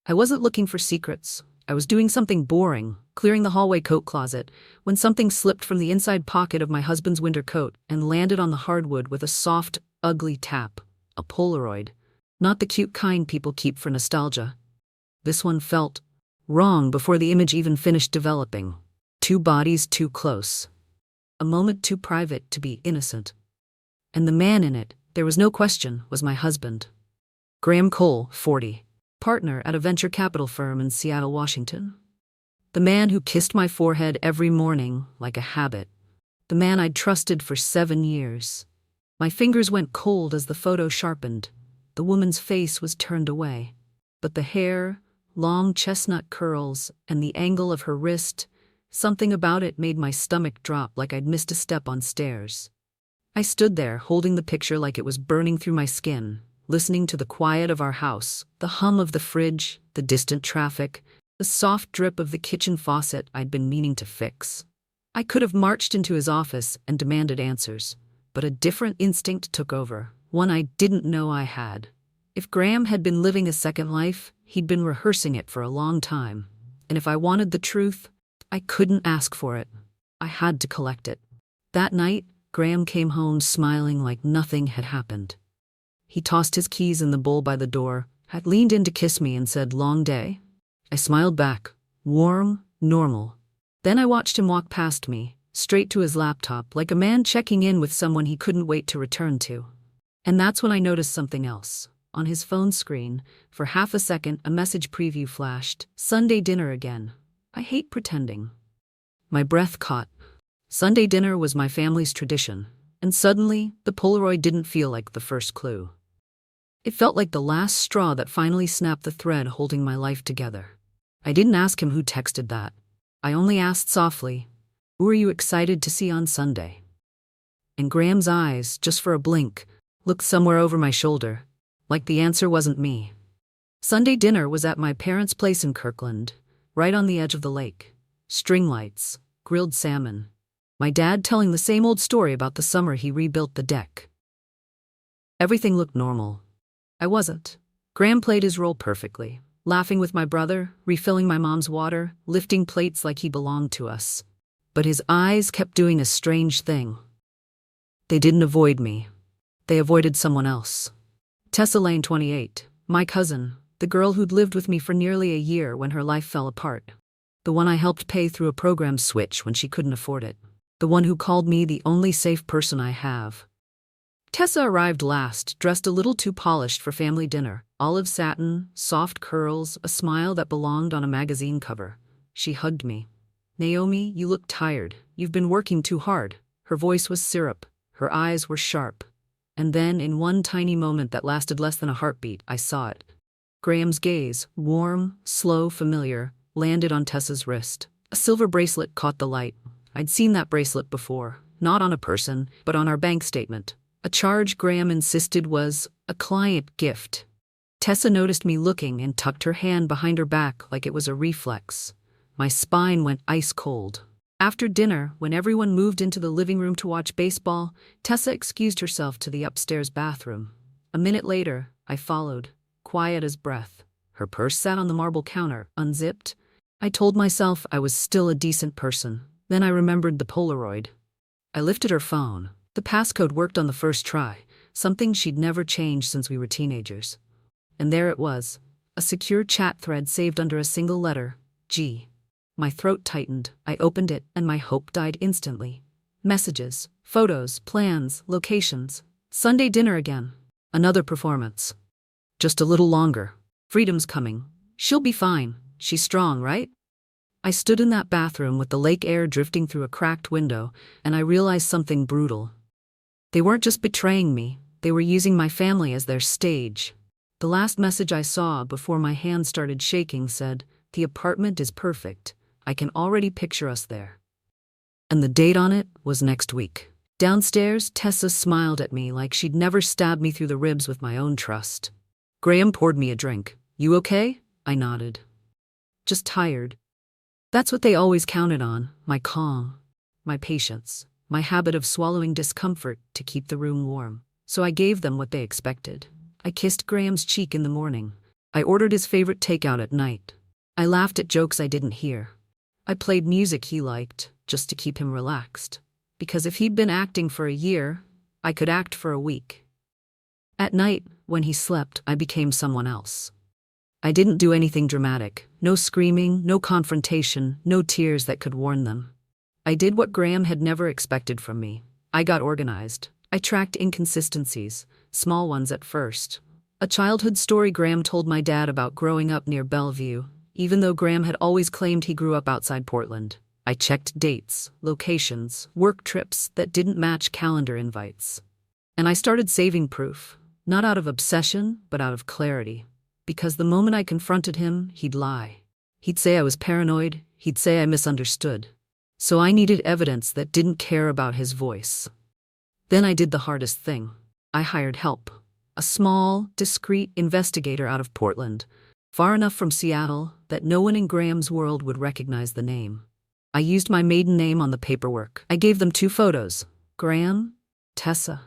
I wasn't looking for secrets. I was doing something boring, clearing the hallway coat closet, when something slipped from the inside pocket of my husband's winter coat and landed on the hardwood with a soft, ugly tap. A Polaroid. Not the cute kind people keep for nostalgia. This one felt wrong before the image even finished developing. Two bodies too close. A moment too private to be innocent. And the man in it, there was no question, was my husband. Graham Cole, 40. Partner at a venture capital firm in Seattle, Washington. The man who kissed my forehead every morning like a habit. The man I'd trusted for 7 years. My fingers went cold as the photo sharpened. The woman's face was turned away. But the hair, long chestnut curls, and the angle of her wrist, something about it made my stomach drop like I'd missed a step on stairs. I stood there, holding the picture like it was burning through my skin, listening to the quiet of our house, the hum of the fridge, the distant traffic, the soft drip of the kitchen faucet I'd been meaning to fix. I could have marched into his office and demanded answers, but a different instinct took over, one I didn't know I had. If Graham had been living a second life, he'd been rehearsing it for a long time. And if I wanted the truth, I couldn't ask for it. I had to collect it. That night, Graham came home smiling like nothing had happened. He tossed his keys in the bowl by the door, had leaned in to kiss me and said, "Long day?" I smiled back, warm, normal. Then I watched him walk past me, straight to his laptop, like a man checking in with someone he couldn't wait to return to. And that's when I noticed something else. On his phone screen, for half a second, a message preview flashed. Sunday dinner again. I hate pretending. My breath caught. Sunday dinner was my family's tradition, and suddenly, the Polaroid didn't feel like the first clue. It felt like the last straw that finally snapped the thread holding my life together. I didn't ask him who texted that. I only asked softly, "Who are you excited to see on Sunday?" And Graham's eyes, just for a blink, looked somewhere over my shoulder, like the answer wasn't me. Sunday dinner was at my parents' place in Kirkland, right on the edge of the lake. String lights, grilled salmon. My dad telling the same old story about the summer he rebuilt the deck. Everything looked normal. I wasn't. Graham played his role perfectly, laughing with my brother, refilling my mom's water, lifting plates like he belonged to us. But his eyes kept doing a strange thing. They didn't avoid me. They avoided someone else. Tessa Lane, 28, my cousin, the girl who'd lived with me for nearly a year when her life fell apart. The one I helped pay through a program switch when she couldn't afford it. The one who called me the only safe person I have. Tessa arrived last, dressed a little too polished for family dinner. Olive satin, soft curls, a smile that belonged on a magazine cover. She hugged me. "Naomi, you look tired. You've been working too hard." Her voice was syrup. Her eyes were sharp. And then, in one tiny moment that lasted less than a heartbeat, I saw it. Graham's gaze, warm, slow, familiar, landed on Tessa's wrist. A silver bracelet caught the light. I'd seen that bracelet before, not on a person, but on our bank statement. A charge Graham insisted was a client gift. Tessa noticed me looking and tucked her hand behind her back like it was a reflex. My spine went ice cold. After dinner, when everyone moved into the living room to watch baseball, Tessa excused herself to the upstairs bathroom. A minute later, I followed, quiet as breath. Her purse sat on the marble counter, unzipped. I told myself I was still a decent person. Then I remembered the Polaroid. I lifted her phone. The passcode worked on the first try, something she'd never changed since we were teenagers. And there it was, a secure chat thread saved under a single letter, G. My throat tightened. I opened it, and my hope died instantly. Messages, photos, plans, locations. Sunday dinner again. Another performance. Just a little longer. Freedom's coming. She'll be fine. She's strong, right? I stood in that bathroom with the lake air drifting through a cracked window, and I realized something brutal. They weren't just betraying me, they were using my family as their stage. The last message I saw before my hand started shaking said, "The apartment is perfect. I can already picture us there." And the date on it was next week. Downstairs, Tessa smiled at me like she'd never stabbed me through the ribs with my own trust. Graham poured me a drink. "You okay?" I nodded. "Just tired." That's what they always counted on, my calm, my patience, my habit of swallowing discomfort to keep the room warm. So I gave them what they expected. I kissed Graham's cheek in the morning. I ordered his favorite takeout at night. I laughed at jokes I didn't hear. I played music he liked, just to keep him relaxed. Because if he'd been acting for a year, I could act for a week. At night, when he slept, I became someone else. I didn't do anything dramatic. No screaming, no confrontation, no tears that could warn them. I did what Graham had never expected from me. I got organized. I tracked inconsistencies, small ones at first. A childhood story Graham told my dad about growing up near Bellevue, even though Graham had always claimed he grew up outside Portland. I checked dates, locations, work trips that didn't match calendar invites. And I started saving proof, not out of obsession, but out of clarity. Because the moment I confronted him, he'd lie. He'd say I was paranoid, he'd say I misunderstood. So I needed evidence that didn't care about his voice. Then I did the hardest thing. I hired help. A small, discreet investigator out of Portland, far enough from Seattle that no one in Graham's world would recognize the name. I used my maiden name on the paperwork. I gave them 2 photos, Graham, Tessa,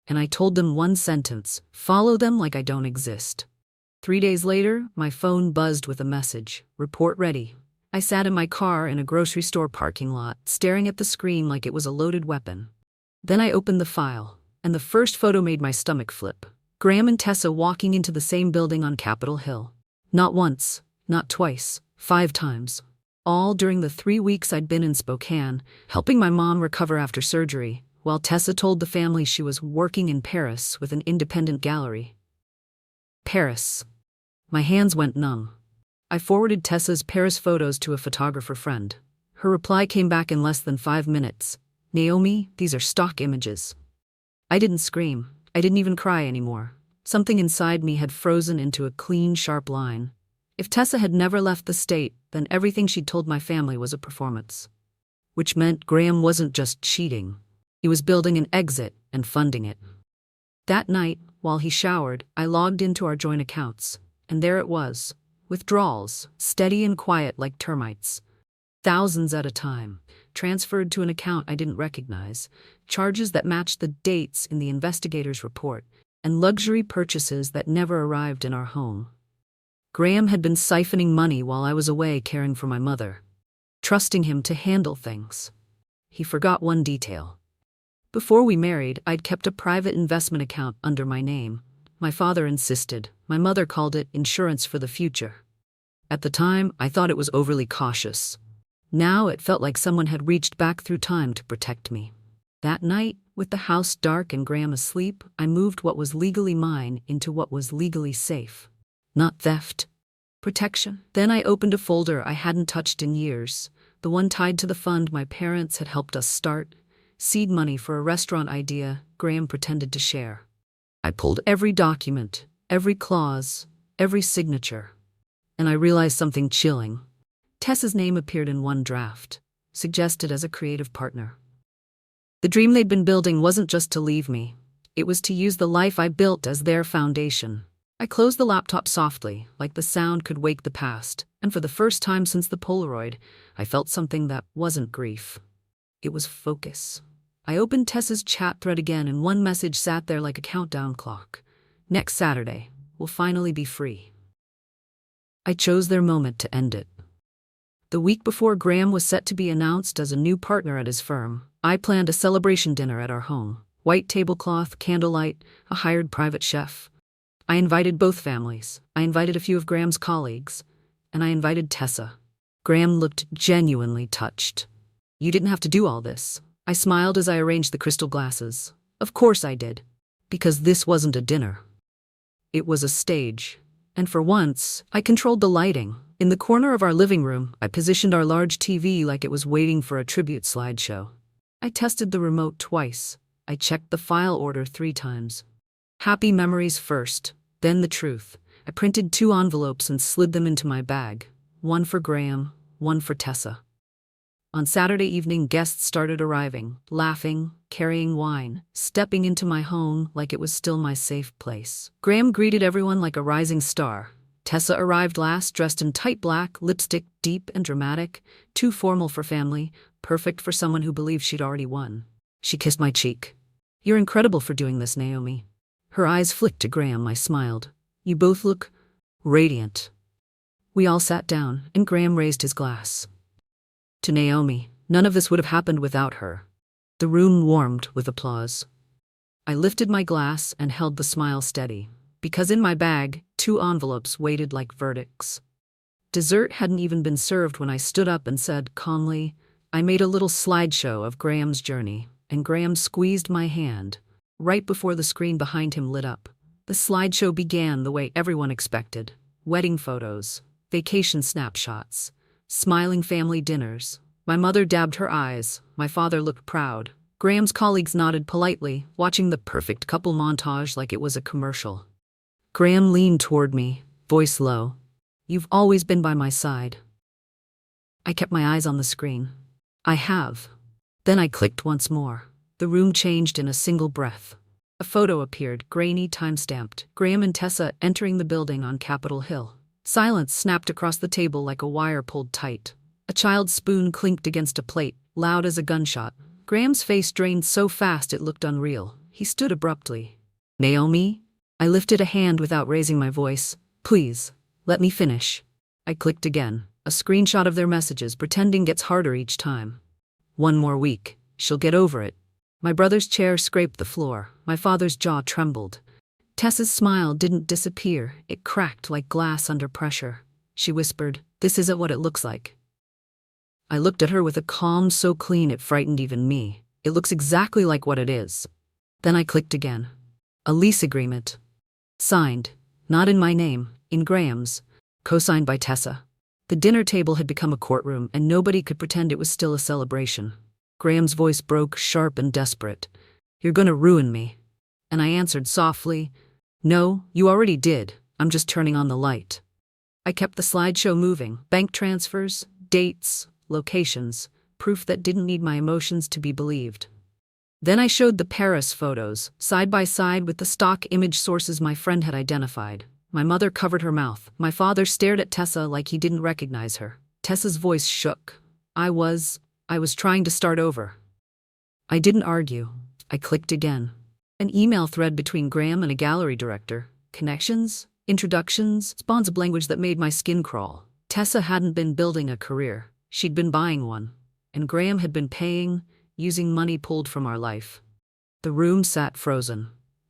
and I told them one sentence: follow them like I don't exist. 3 days later, my phone buzzed with a message: report ready. I sat in my car in a grocery store parking lot, staring at the screen like it was a loaded weapon. Then I opened the file, and the first photo made my stomach flip. Graham and Tessa walking into the same building on Capitol Hill. Not once, not twice, 5 times. All during the 3 weeks I'd been in Spokane, helping my mom recover after surgery, while Tessa told the family she was working in Paris with an independent gallery. Paris. My hands went numb. I forwarded Tessa's Paris photos to a photographer friend. Her reply came back in less than 5 minutes. Naomi, these are stock images. I didn't scream. I didn't even cry anymore. Something inside me had frozen into a clean, sharp line. If Tessa had never left the state, then everything she'd told my family was a performance. Which meant Graham wasn't just cheating. He was building an exit and funding it. That night, while he showered, I logged into our joint accounts, and there it was. Withdrawals, steady and quiet like termites. Thousands at a time, transferred to an account I didn't recognize, charges that matched the dates in the investigator's report, and luxury purchases that never arrived in our home. Graham had been siphoning money while I was away caring for my mother, trusting him to handle things. He forgot one detail. Before we married, I'd kept a private investment account under my name. My father insisted. My mother called it insurance for the future. At the time, I thought it was overly cautious. Now it felt like someone had reached back through time to protect me. That night, with the house dark and Graham asleep, I moved what was legally mine into what was legally safe. Not theft. Protection. Then I opened a folder I hadn't touched in years, the one tied to the fund my parents had helped us start, seed money for a restaurant idea Graham pretended to share. I pulled every document, every clause, every signature, and I realized something chilling. Tessa's name appeared in one draft, suggested as a creative partner. The dream they'd been building wasn't just to leave me. It was to use the life I built as their foundation. I closed the laptop softly, like the sound could wake the past, and for the first time since the Polaroid, I felt something that wasn't grief. It was focus. I opened Tessa's chat thread again, and one message sat there like a countdown clock. Next Saturday, we'll finally be free. I chose their moment to end it. The week before Graham was set to be announced as a new partner at his firm, I planned a celebration dinner at our home. White tablecloth, candlelight, a hired private chef. I invited both families. I invited a few of Graham's colleagues, and I invited Tessa. Graham looked genuinely touched. You didn't have to do all this. I smiled as I arranged the crystal glasses. Of course I did. Because this wasn't a dinner. It was a stage. And for once, I controlled the lighting. In the corner of our living room, I positioned our large TV like it was waiting for a tribute slideshow. I tested the remote twice. I checked the file order 3 times. Happy memories first, then the truth. I printed 2 envelopes and slid them into my bag. One for Graham, one for Tessa. On Saturday evening, guests started arriving, laughing, carrying wine, stepping into my home like it was still my safe place. Graham greeted everyone like a rising star. Tessa arrived last, dressed in tight black, lipstick deep and dramatic, too formal for family, perfect for someone who believed she'd already won. She kissed my cheek. You're incredible for doing this, Naomi. Her eyes flicked to Graham. I smiled. You both look, radiant. We all sat down, and Graham raised his glass. To Naomi, none of this would have happened without her. The room warmed with applause. I lifted my glass and held the smile steady, because in my bag, 2 envelopes waited like verdicts. Dessert hadn't even been served when I stood up and said calmly, I made a little slideshow of Graham's journey, and Graham squeezed my hand, right before the screen behind him lit up. The slideshow began the way everyone expected: wedding photos, vacation snapshots, smiling family dinners. My mother dabbed her eyes, my father looked proud. Graham's colleagues nodded politely, watching the perfect couple montage like it was a commercial. Graham leaned toward me, voice low. You've always been by my side. I kept my eyes on the screen. I have. Then I clicked once more. The room changed in a single breath. A photo appeared, grainy, time-stamped. Graham and Tessa entering the building on Capitol Hill. Silence snapped across the table like a wire pulled tight. A child's spoon clinked against a plate, loud as a gunshot. Graham's face drained so fast it looked unreal. He stood abruptly. Naomi? I lifted a hand without raising my voice. Please, let me finish. I clicked again. A screenshot of their messages, pretending gets harder each time. 1 more week. She'll get over it. My brother's chair scraped the floor. My father's jaw trembled. Tessa's smile didn't disappear. It cracked like glass under pressure. She whispered, This isn't what it looks like. I looked at her with a calm so clean it frightened even me. It looks exactly like what it is. Then I clicked again. A lease agreement. Signed. Not in my name, in Graham's. Co-signed by Tessa. The dinner table had become a courtroom, and nobody could pretend it was still a celebration. Graham's voice broke, sharp and desperate. You're gonna ruin me. And I answered softly, No, you already did. I'm just turning on the light. I kept the slideshow moving. Bank transfers, dates, locations, proof that didn't need my emotions to be believed. Then I showed the Paris photos, side by side with the stock image sources my friend had identified. My mother covered her mouth. My father stared at Tessa like he didn't recognize her. Tessa's voice shook. I was trying to start over. I didn't argue. I clicked again. An email thread between Graham and a gallery director. Connections, introductions, spawns of language that made my skin crawl. Tessa hadn't been building a career. She'd been buying one. And Graham had been paying, using money pulled from our life. The room sat frozen.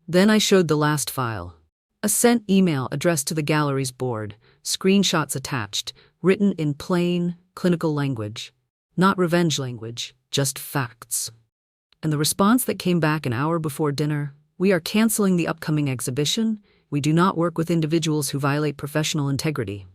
Then I showed the last file. A sent email addressed to the gallery's board, screenshots attached, written in plain, clinical language. Not revenge language, just facts. And the response that came back an hour before dinner: We are canceling the upcoming exhibition. We do not work with individuals who violate professional integrity.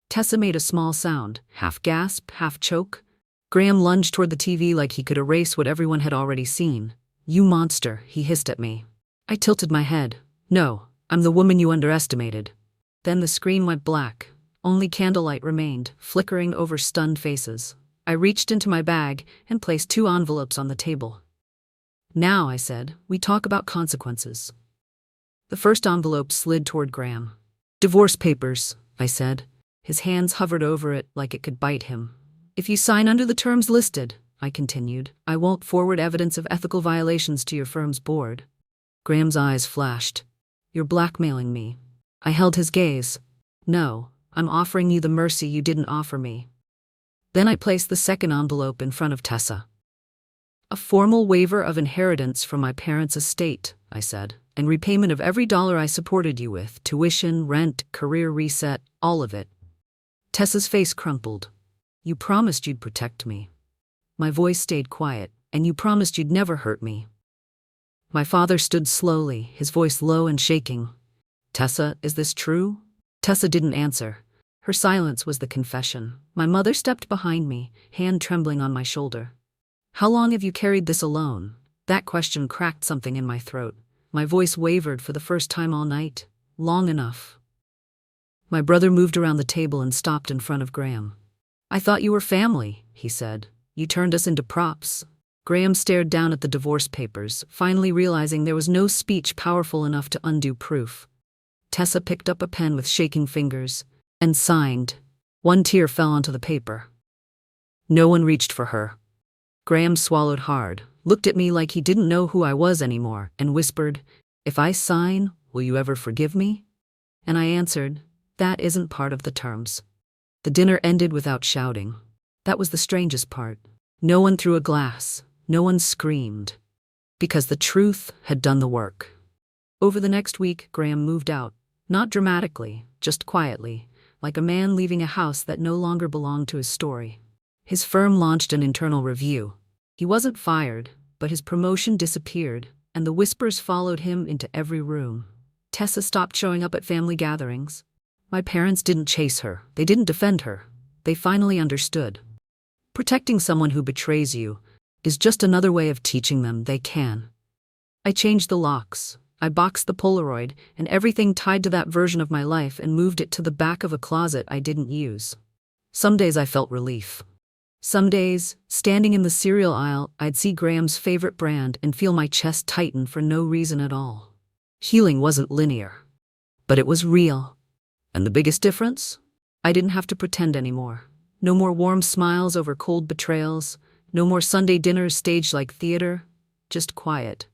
Tessa made a small sound, half gasp, half choke. Graham lunged toward the TV like he could erase what everyone had already seen. You monster, he hissed at me. I tilted my head. No, I'm the woman you underestimated. Then the screen went black. Only candlelight remained, flickering over stunned faces. I reached into my bag and placed 2 envelopes on the table. Now, I said, we talk about consequences. The first envelope slid toward Graham. Divorce papers, I said. His hands hovered over it like it could bite him. If you sign under the terms listed, I continued, I won't forward evidence of ethical violations to your firm's board. Graham's eyes flashed. You're blackmailing me. I held his gaze. No, I'm offering you the mercy you didn't offer me. Then I placed the second envelope in front of Tessa. A formal waiver of inheritance from my parents' estate, I said, and repayment of every dollar I supported you with, tuition, rent, career reset, all of it. Tessa's face crumpled. You promised you'd protect me. My voice stayed quiet, and you promised you'd never hurt me. My father stood slowly, his voice low and shaking. Tessa, is this true? Tessa didn't answer. Her silence was the confession. My mother stepped behind me, hand trembling on my shoulder. How long have you carried this alone? That question cracked something in my throat. My voice wavered for the first time all night. Long enough. My brother moved around the table and stopped in front of Graham. I thought you were family, he said. You turned us into props. Graham stared down at the divorce papers, finally realizing there was no speech powerful enough to undo proof. Tessa picked up a pen with shaking fingers and signed. 1 tear fell onto the paper. No one reached for her. Graham swallowed hard, looked at me like he didn't know who I was anymore, and whispered, If I sign, will you ever forgive me? And I answered, That isn't part of the terms. The dinner ended without shouting. That was the strangest part. No one threw a glass. No one screamed. Because the truth had done the work. Over the next week, Graham moved out. Not dramatically, just quietly, like a man leaving a house that no longer belonged to his story. His firm launched an internal review. He wasn't fired, but his promotion disappeared, and the whispers followed him into every room. Tessa stopped showing up at family gatherings. My parents didn't chase her. They didn't defend her. They finally understood. Protecting someone who betrays you is just another way of teaching them they can. I changed the locks. I boxed the Polaroid and everything tied to that version of my life and moved it to the back of a closet I didn't use. Some days I felt relief. Some days, standing in the cereal aisle, I'd see Graham's favorite brand and feel my chest tighten for no reason at all. Healing wasn't linear, but it was real. And the biggest difference? I didn't have to pretend anymore. No more warm smiles over cold betrayals. No more Sunday dinners staged like theater. Just quiet.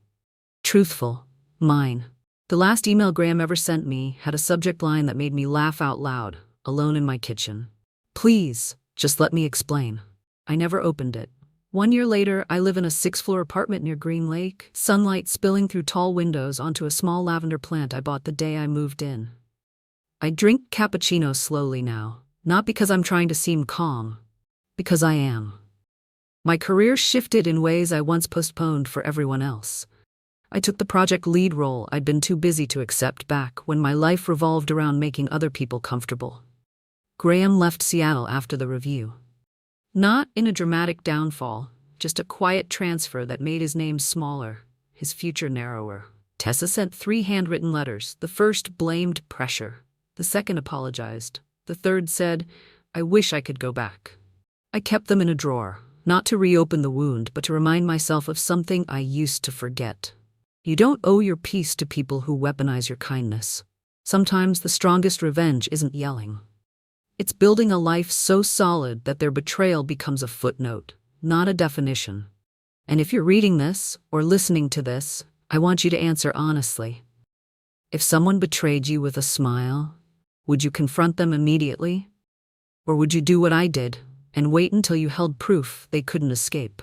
Truthful. Mine. The last email Graham ever sent me had a subject line that made me laugh out loud, alone in my kitchen. Please, just let me explain. I never opened it. 1 year later, I live in a 6th-floor apartment near Green Lake, sunlight spilling through tall windows onto a small lavender plant I bought the day I moved in. I drink cappuccino slowly now, not because I'm trying to seem calm, because I am. My career shifted in ways I once postponed for everyone else. I took the project lead role I'd been too busy to accept back when my life revolved around making other people comfortable. Graham left Seattle after the review. Not in a dramatic downfall, just a quiet transfer that made his name smaller, his future narrower. Tessa sent 3 handwritten letters. The first blamed pressure. The second apologized. The third said, I wish I could go back. I kept them in a drawer, not to reopen the wound, but to remind myself of something I used to forget. You don't owe your peace to people who weaponize your kindness. Sometimes the strongest revenge isn't yelling. It's building a life so solid that their betrayal becomes a footnote, not a definition. And if you're reading this or listening to this, I want you to answer honestly. If someone betrayed you with a smile, would you confront them immediately? Or would you do what I did and wait until you held proof they couldn't escape?